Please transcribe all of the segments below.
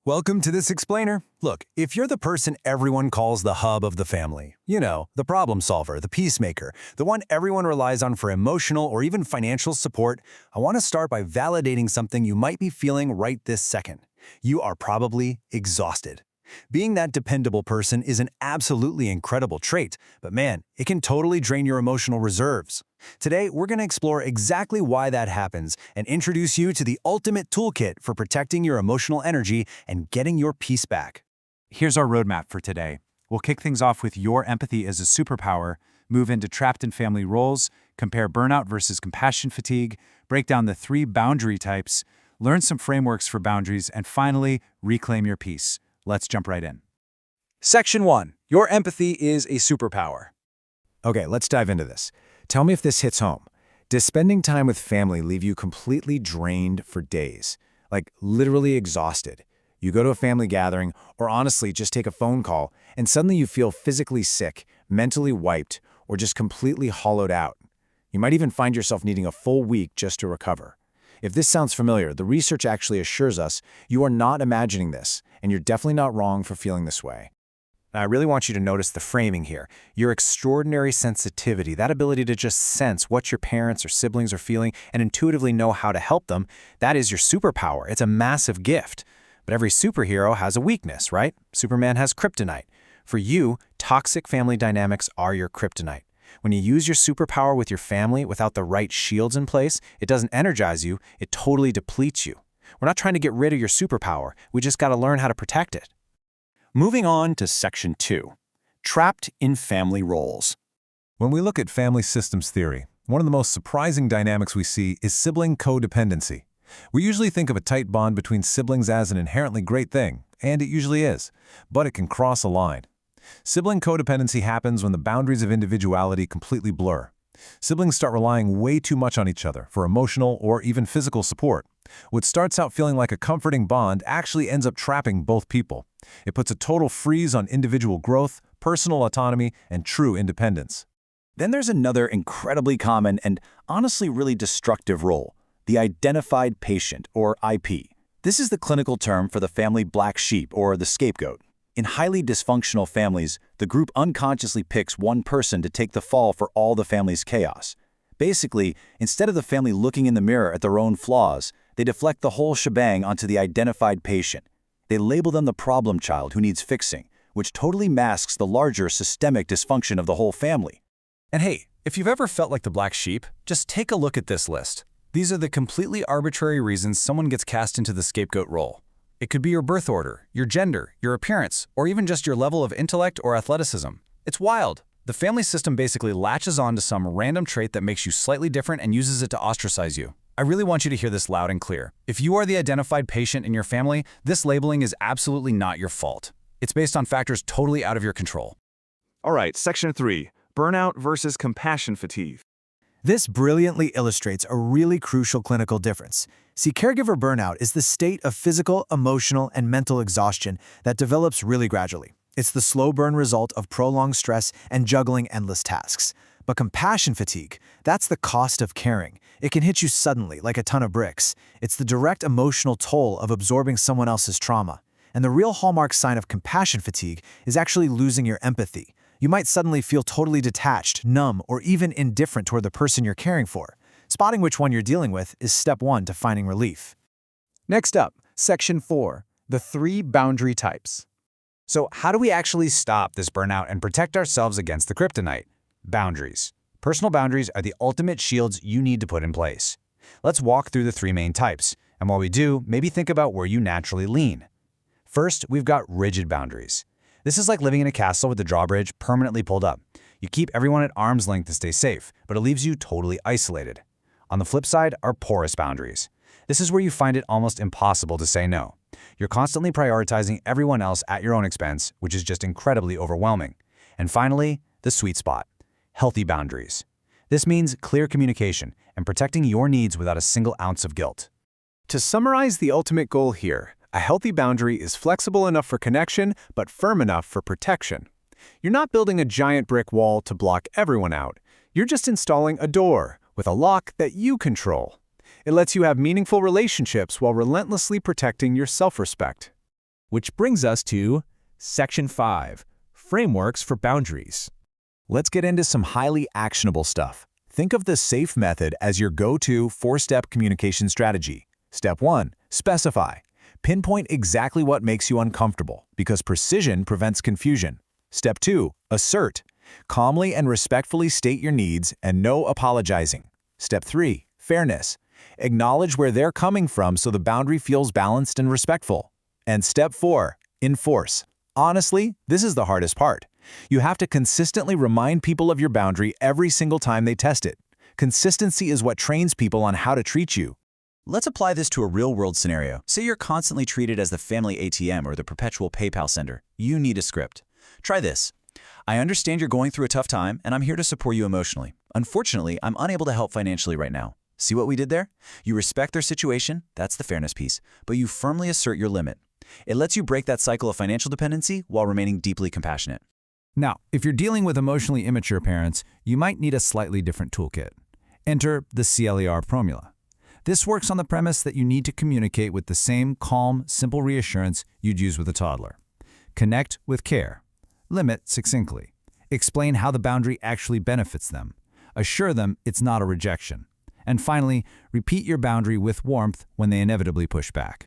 Welcome to this explainer. Look, if you're the person everyone calls the hub of the family, you know, the problem solver, the peacemaker, the one everyone relies on for emotional or even financial support, I want to start by validating something you might be feeling right this second. You are probably exhausted. Being that dependable person is an absolutely incredible trait, but man, it can totally drain your emotional reserves. Today, we're going to explore exactly why that happens and introduce you to the ultimate toolkit for protecting your emotional energy and getting your peace back. Here's our roadmap for today. We'll kick things off with your empathy as a superpower, move into trapped in family roles, compare burnout versus compassion fatigue, break down the 3 boundary types, learn some frameworks for boundaries, and finally, reclaim your peace. Let's jump right in. Section 1. Your empathy is a superpower. Okay, let's dive into this. Tell me if this hits home. Does spending time with family leave you completely drained for days? Like literally exhausted? You go to a family gathering, or honestly just take a phone call, and suddenly you feel physically sick, mentally wiped, or just completely hollowed out. You might even find yourself needing a full week just to recover. If this sounds familiar, the research actually assures us you are not imagining this, and you're definitely not wrong for feeling this way. Now, I really want you to notice the framing here. Your extraordinary sensitivity, that ability to just sense what your parents or siblings are feeling and intuitively know how to help them, that is your superpower. It's a massive gift. But every superhero has a weakness, right? Superman has kryptonite. For you, toxic family dynamics are your kryptonite. When you use your superpower with your family without the right shields in place, it doesn't energize you, it totally depletes you. We're not trying to get rid of your superpower, we just got to learn how to protect it. Moving on to Section 2. Trapped in family roles. When we look at family systems theory, one of the most surprising dynamics we see is sibling codependency. We usually think of a tight bond between siblings as an inherently great thing, and it usually is, but it can cross a line. Sibling codependency happens when the boundaries of individuality completely blur. Siblings start relying way too much on each other for emotional or even physical support. What starts out feeling like a comforting bond actually ends up trapping both people. It puts a total freeze on individual growth, personal autonomy, and true independence. Then there's another incredibly common and honestly really destructive role, the identified patient, or IP. This is the clinical term for the family black sheep or the scapegoat. In highly dysfunctional families, the group unconsciously picks one person to take the fall for all the family's chaos. Basically, instead of the family looking in the mirror at their own flaws, they deflect the whole shebang onto the identified patient. They label them the problem child who needs fixing, which totally masks the larger systemic dysfunction of the whole family. And hey, if you've ever felt like the black sheep, just take a look at this list. These are the completely arbitrary reasons someone gets cast into the scapegoat role. It could be your birth order, your gender, your appearance, or even just your level of intellect or athleticism. It's wild. The family system basically latches on to some random trait that makes you slightly different and uses it to ostracize you. I really want you to hear this loud and clear. If you are the identified patient in your family, this labeling is absolutely not your fault. It's based on factors totally out of your control. All right, Section 3. Burnout versus compassion fatigue. This brilliantly illustrates a really crucial clinical difference. See, caregiver burnout is the state of physical, emotional, and mental exhaustion that develops really gradually. It's the slow burn result of prolonged stress and juggling endless tasks. But compassion fatigue, that's the cost of caring. It can hit you suddenly, like a ton of bricks. It's the direct emotional toll of absorbing someone else's trauma. And the real hallmark sign of compassion fatigue is actually losing your empathy. You might suddenly feel totally detached, numb, or even indifferent toward the person you're caring for. Spotting which one you're dealing with is step 1 to finding relief. Next up, Section 4. The 3 boundary types. So how do we actually stop this burnout and protect ourselves against the kryptonite? Boundaries. Personal boundaries are the ultimate shields you need to put in place. Let's walk through the 3 main types, and while we do, maybe think about where you naturally lean. First, we've got rigid boundaries. This is like living in a castle with the drawbridge permanently pulled up. You keep everyone at arm's length to stay safe, but it leaves you totally isolated. On the flip side are porous boundaries. This is where you find it almost impossible to say no. You're constantly prioritizing everyone else at your own expense, which is just incredibly overwhelming. And finally, the sweet spot. Healthy boundaries. This means clear communication and protecting your needs without a single ounce of guilt. To summarize the ultimate goal here, a healthy boundary is flexible enough for connection, but firm enough for protection. You're not building a giant brick wall to block everyone out. You're just installing a door with a lock that you control. It lets you have meaningful relationships while relentlessly protecting your self-respect. Which brings us to Section 5, Frameworks for Boundaries. Let's get into some highly actionable stuff. Think of the S.A.F.E method as your go-to 4-step communication strategy. Step 1. Specify. Pinpoint exactly what makes you uncomfortable, because precision prevents confusion. Step 2. Assert. Calmly and respectfully state your needs and no apologizing. Step 3. Fairness. Acknowledge where they're coming from so the boundary feels balanced and respectful. And Step 4. Enforce. Honestly, this is the hardest part. You have to consistently remind people of your boundary every single time they test it. Consistency is what trains people on how to treat you. Let's apply this to a real-world scenario. Say you're constantly treated as the family ATM or the perpetual PayPal sender. You need a script. Try this. I understand you're going through a tough time, and I'm here to support you emotionally. Unfortunately, I'm unable to help financially right now. See what we did there? You respect their situation, that's the fairness piece, but you firmly assert your limit. It lets you break that cycle of financial dependency while remaining deeply compassionate. Now, if you're dealing with emotionally immature parents, you might need a slightly different toolkit. Enter the CLER formula. This works on the premise that you need to communicate with the same calm, simple reassurance you'd use with a toddler. Connect with care. Limit succinctly. Explain how the boundary actually benefits them. Assure them it's not a rejection. And finally, repeat your boundary with warmth when they inevitably push back.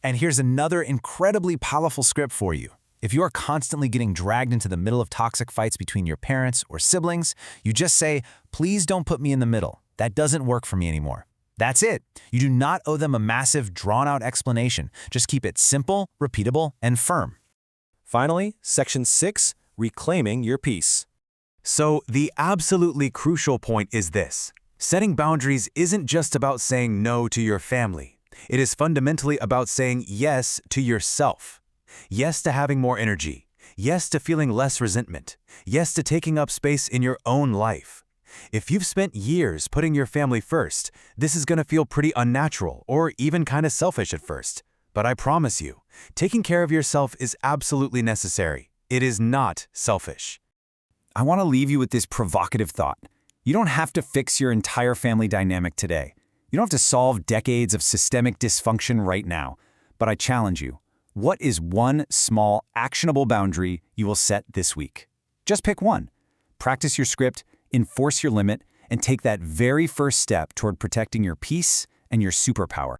And here's another incredibly powerful script for you. If you are constantly getting dragged into the middle of toxic fights between your parents or siblings, you just say, "Please don't put me in the middle. That doesn't work for me anymore." That's it. You do not owe them a massive, drawn-out explanation. Just keep it simple, repeatable, and firm. Finally, Section 6, Reclaiming Your Peace. So the absolutely crucial point is this. Setting boundaries isn't just about saying no to your family. It is fundamentally about saying yes to yourself. Yes to having more energy. Yes to feeling less resentment. Yes to taking up space in your own life. If you've spent years putting your family first, this is going to feel pretty unnatural or even kind of selfish at first. But I promise you, taking care of yourself is absolutely necessary. It is not selfish. I want to leave you with this provocative thought. You don't have to fix your entire family dynamic today. You don't have to solve decades of systemic dysfunction right now. But I challenge you, what is one small, actionable boundary you will set this week? Just pick one. Practice your script, enforce your limit, and take that very first step toward protecting your peace and your superpower.